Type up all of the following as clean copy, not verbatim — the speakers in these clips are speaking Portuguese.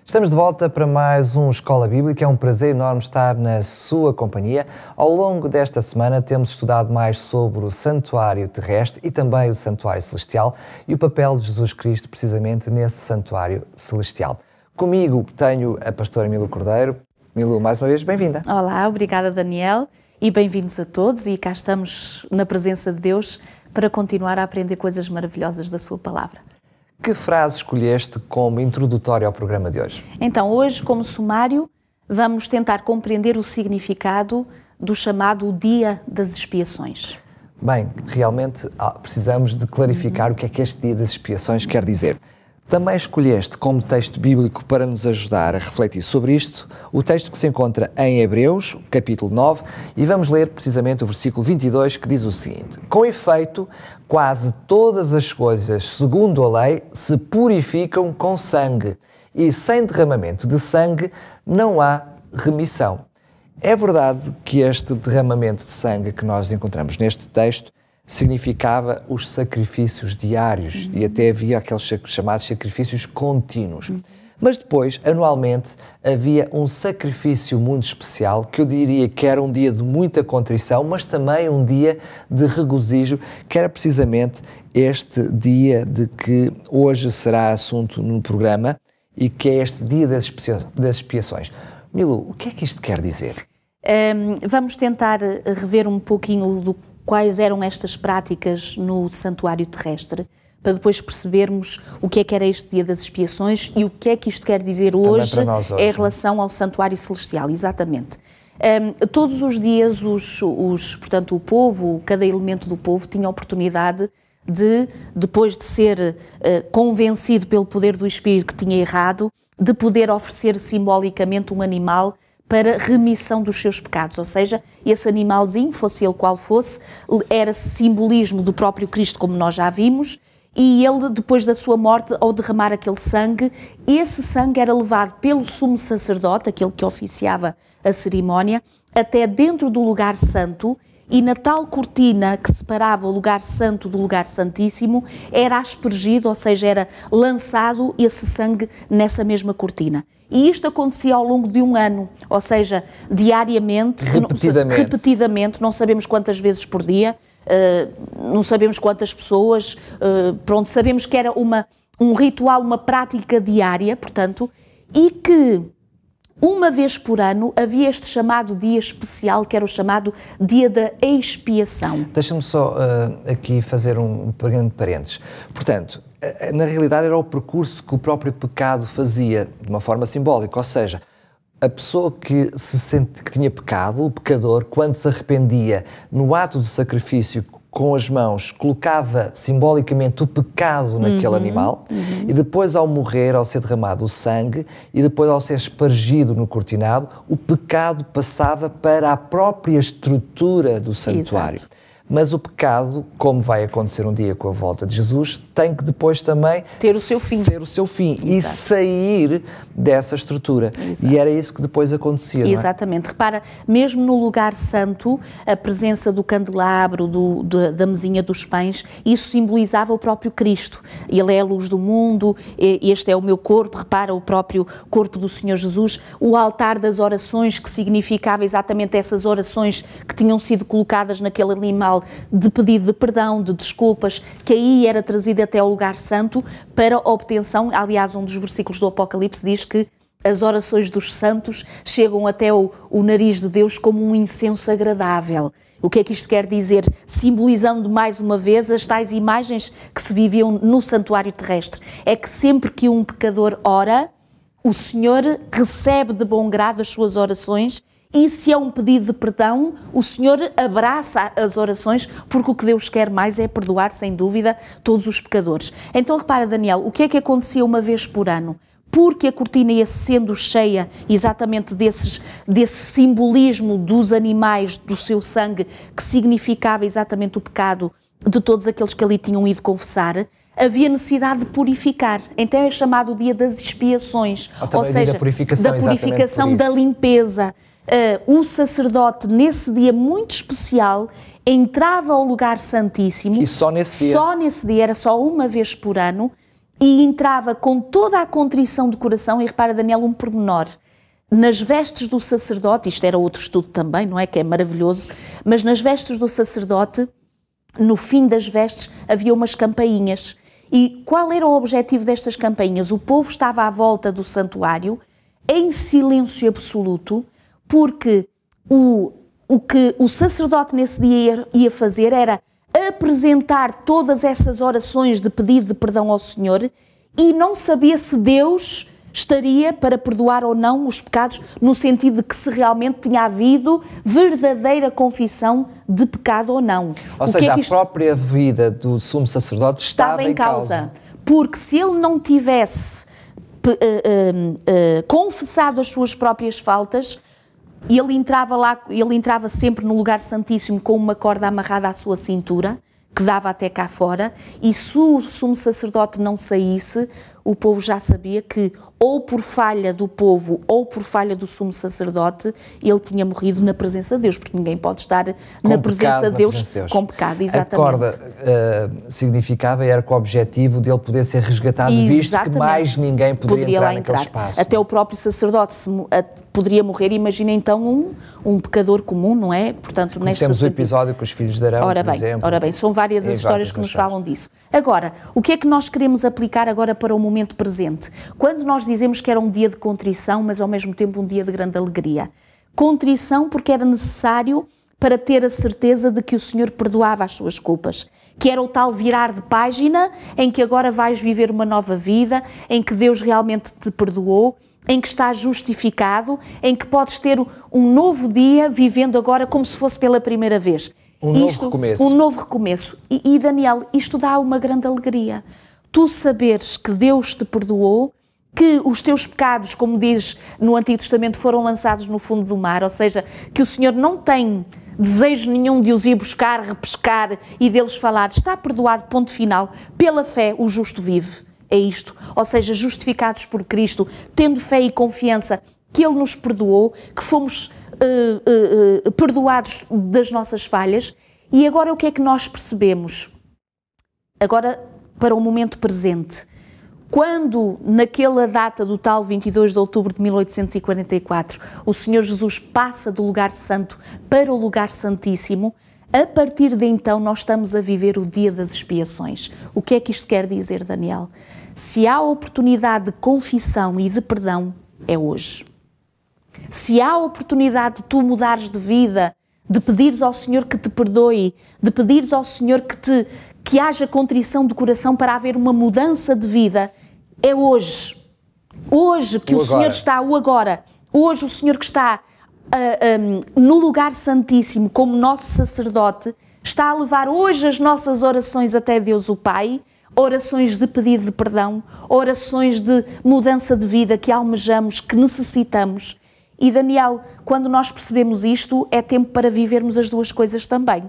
Estamos de volta para mais um Escola Bíblica. É um prazer enorme estar na sua companhia. Ao longo desta semana temos estudado mais sobre o santuário terrestre e também o santuário celestial e o papel de Jesus Cristo precisamente nesse santuário celestial. Comigo tenho a pastora Milu Cordeiro. Milu, mais uma vez, bem-vinda. Olá, obrigada Daniel e bem-vindos a todos, e cá estamos na presença de Deus para continuar a aprender coisas maravilhosas da sua palavra. Que frase escolheste como introdutória ao programa de hoje? Então, hoje, como sumário, vamos tentar compreender o significado do chamado Dia das Expiações. Bem, realmente precisamos de clarificar o que é que este Dia das Expiações quer dizer. Também escolheste como texto bíblico para nos ajudar a refletir sobre isto o texto que se encontra em Hebreus, capítulo 9, e vamos ler precisamente o versículo 22, que diz o seguinte: com efeito, quase todas as coisas, segundo a lei, se purificam com sangue, e sem derramamento de sangue não há remissão. É verdade que este derramamento de sangue que nós encontramos neste texto significava os sacrifícios diários e até havia aqueles chamados sacrifícios contínuos. Mas depois, anualmente, havia um sacrifício muito especial, que eu diria que era um dia de muita contrição, mas também um dia de regozijo, que era precisamente este dia de que hoje será assunto no programa e que é este dia das expiações. Milu, o que é que isto quer dizer? Vamos tentar rever um pouquinho do quais eram estas práticas no santuário terrestre, para depois percebermos o que é que era este Dia das Expiações e o que é que isto quer dizer hoje em relação ao santuário celestial. Exatamente. Todos os dias, portanto, o povo, cada elemento do povo tinha a oportunidade de, depois de ser convencido pelo poder do Espírito que tinha errado, de poder oferecer simbolicamente um animal para remissão dos seus pecados, ou seja, esse animalzinho, fosse ele qual fosse, era simbolismo do próprio Cristo, como nós já vimos, e ele, depois da sua morte, ao derramar aquele sangue, esse sangue era levado pelo sumo sacerdote, aquele que oficiava a cerimónia, até dentro do lugar santo, e na tal cortina que separava o lugar santo do lugar santíssimo, era aspergido, ou seja, era lançado esse sangue nessa mesma cortina. E isto acontecia ao longo de um ano, ou seja, diariamente, repetidamente, não sabemos quantas vezes por dia, não sabemos quantas pessoas, sabemos que era um ritual, uma prática diária, portanto, e que uma vez por ano havia este chamado dia especial, que era o chamado Dia da Expiação. Deixa-me só aqui fazer um pequeno parênteses. Portanto, na realidade era o percurso que o próprio pecado fazia, de uma forma simbólica, ou seja, a pessoa que tinha pecado, o pecador, quando se arrependia no ato do sacrifício com as mãos, colocava simbolicamente o pecado naquele animal e depois, ao morrer, ao ser derramado o sangue e depois ao ser espargido no cortinado, o pecado passava para a própria estrutura do santuário. Exato. Mas o pecado, como vai acontecer um dia com a volta de Jesus, tem que depois também ter o seu fim, e sair dessa estrutura. Exato. E era isso que depois acontecia. Exatamente. Não é? Repara, mesmo no lugar santo, a presença do candelabro, da mesinha dos pães, isso simbolizava o próprio Cristo. Ele é a luz do mundo, este é o meu corpo, repara, o próprio corpo do Senhor Jesus. O altar das orações, que significava exatamente essas orações que tinham sido colocadas naquele animal, de pedido de perdão, de desculpas, que aí era trazido até ao lugar santo para a obtenção. Aliás, um dos versículos do Apocalipse diz que as orações dos santos chegam até o nariz de Deus como um incenso agradável. O que é que isto quer dizer? Simbolizando mais uma vez as tais imagens que se viviam no santuário terrestre. É que sempre que um pecador ora, o Senhor recebe de bom grado as suas orações. E se é um pedido de perdão, o Senhor abraça as orações, porque o que Deus quer mais é perdoar, sem dúvida, todos os pecadores. Então repara, Daniel, o que é que acontecia uma vez por ano? Porque a cortina ia sendo cheia exatamente desse simbolismo dos animais, do seu sangue, que significava exatamente o pecado de todos aqueles que ali tinham ido confessar, havia necessidade de purificar. Então é chamado o Dia das Expiações, ou seja, da purificação, da limpeza. O sacerdote, nesse dia muito especial, entrava ao lugar santíssimo. E só nesse dia? Só nesse dia, era só uma vez por ano, e entrava com toda a contrição de coração, e repara, Daniel, um pormenor, nas vestes do sacerdote, isto era outro estudo também, não é, que é maravilhoso, mas nas vestes do sacerdote, no fim das vestes, havia umas campainhas. E qual era o objetivo destas campainhas? O povo estava à volta do santuário, em silêncio absoluto, porque o que o sacerdote nesse dia ia fazer era apresentar todas essas orações de pedido de perdão ao Senhor, e não sabia se Deus estaria para perdoar ou não os pecados, no sentido de que se realmente tinha havido verdadeira confissão de pecado ou não. Ou seja, a própria vida do sumo sacerdote estava em causa. Porque se ele não tivesse confessado as suas próprias faltas, ele entrava sempre no lugar santíssimo com uma corda amarrada à sua cintura, que dava até cá fora, e se o sumo sacerdote não saísse, o povo já sabia que, ou por falha do povo, ou por falha do sumo sacerdote, ele tinha morrido na presença de Deus, porque ninguém pode estar na presença de Deus com pecado, exatamente. A corda significava e era com o objetivo de ele poder ser resgatado, visto que mais ninguém poderia entrar naquele espaço. Até o próprio sacerdote poderia morrer, imagina então um pecador comum, não é? Portanto, conhecemos o episódio com os filhos de Arão, por exemplo. Ora bem, são várias as histórias que nos falam disso. Agora, o que é que nós queremos aplicar agora para o momento presente? Quando nós dizemos que era um dia de contrição, mas ao mesmo tempo um dia de grande alegria. Contrição porque era necessário para ter a certeza de que o Senhor perdoava as suas culpas, que era o tal virar de página em que agora vais viver uma nova vida, em que Deus realmente te perdoou, em que estás justificado, em que podes ter um novo dia vivendo agora como se fosse pela primeira vez. Novo recomeço. Um novo recomeço. E Daniel, isto dá uma grande alegria. Tu saberes que Deus te perdoou, que os teus pecados, como diz no Antigo Testamento, foram lançados no fundo do mar, ou seja, que o Senhor não tem desejo nenhum de os ir buscar, repescar e deles falar, está perdoado, ponto final, pela fé o justo vive. É isto, ou seja, justificados por Cristo, tendo fé e confiança que Ele nos perdoou, que fomos perdoados das nossas falhas. E agora o que é que nós percebemos? Agora, para o momento presente, quando naquela data do tal 22 de outubro de 1844, o Senhor Jesus passa do lugar santo para o lugar santíssimo, a partir de então nós estamos a viver o dia das expiações. O que é que isto quer dizer, Daniel? Se há oportunidade de confissão e de perdão, é hoje. Se há oportunidade de tu mudares de vida, de pedires ao Senhor que te perdoe, de pedires ao Senhor que haja contrição de coração para haver uma mudança de vida, é hoje. Hoje que o Senhor está, o agora. Hoje o Senhor que está no lugar santíssimo como nosso sacerdote, está a levar hoje as nossas orações até Deus o Pai, orações de pedido de perdão, orações de mudança de vida que almejamos, que necessitamos. E Daniel, quando nós percebemos isto, é tempo para vivermos as duas coisas também.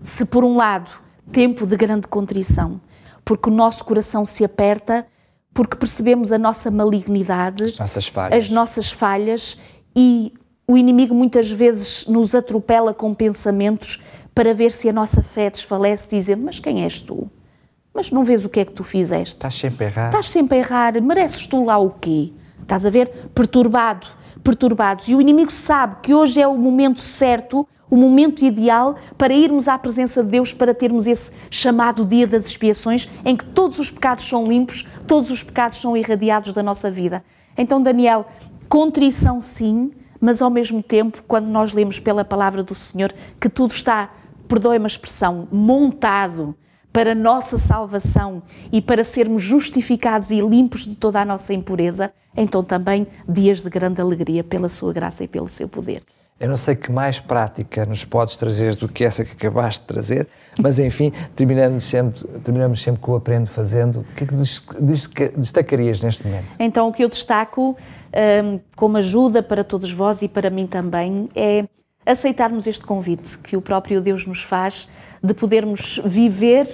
Se por um lado, tempo de grande contrição, porque o nosso coração se aperta, porque percebemos a nossa malignidade, as nossas falhas, e o inimigo muitas vezes nos atropela com pensamentos para ver se a nossa fé desfalece, dizendo, mas quem és tu? Mas não vês o que é que tu fizeste? Estás sempre a errar. Estás sempre a errar, mereces tu lá o quê? Estás a ver? Perturbados. E o inimigo sabe que hoje é o momento certo, o momento ideal para irmos à presença de Deus, para termos esse chamado dia das expiações, em que todos os pecados são limpos, todos os pecados são irradiados da nossa vida. Então, Daniel, contrição sim, mas ao mesmo tempo, quando nós lemos pela palavra do Senhor que tudo está, perdoe-me a expressão, montado para a nossa salvação e para sermos justificados e limpos de toda a nossa impureza, então também dias de grande alegria pela sua graça e pelo seu poder. Eu não sei que mais prática nos podes trazer do que essa que acabaste de trazer, mas enfim, terminamos sempre com o aprendo fazendo. O que é que destacarias neste momento? Então, o que eu destaco como ajuda para todos vós e para mim também é aceitarmos este convite que o próprio Deus nos faz de podermos viver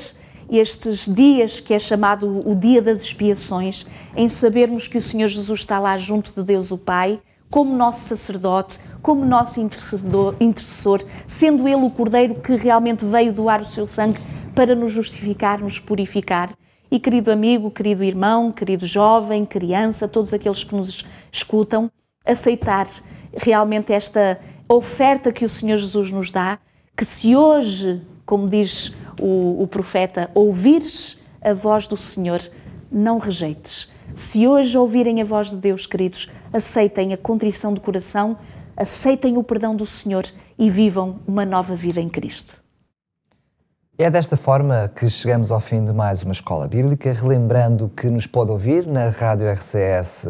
estes dias que é chamado o dia das expiações, em sabermos que o Senhor Jesus está lá junto de Deus o Pai, como nosso sacerdote, como nosso intercessor, sendo Ele o Cordeiro que realmente veio doar o seu sangue para nos justificar, nos purificar, E querido amigo, querido irmão, querido jovem, criança, todos aqueles que nos escutam, aceitar realmente esta oferta que o Senhor Jesus nos dá, que se hoje, como diz o profeta, ouvires a voz do Senhor, não rejeites. Se hoje ouvirem a voz de Deus, queridos, aceitem a contrição do coração, aceitem o perdão do Senhor e vivam uma nova vida em Cristo. É desta forma que chegamos ao fim de mais uma Escola Bíblica, relembrando que nos pode ouvir na Rádio RCS,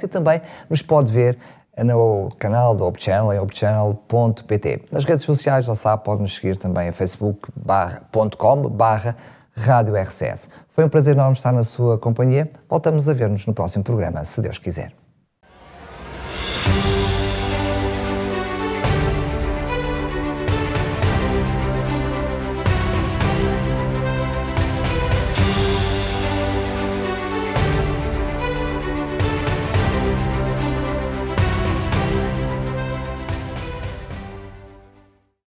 e também nos pode ver no canal do Hope Channel, em hopechannel.pt. Nas redes sociais, já sabe, pode nos seguir também a facebook.com/Rádio RCS. Foi um prazer enorme estar na sua companhia. Voltamos a ver-nos no próximo programa, se Deus quiser.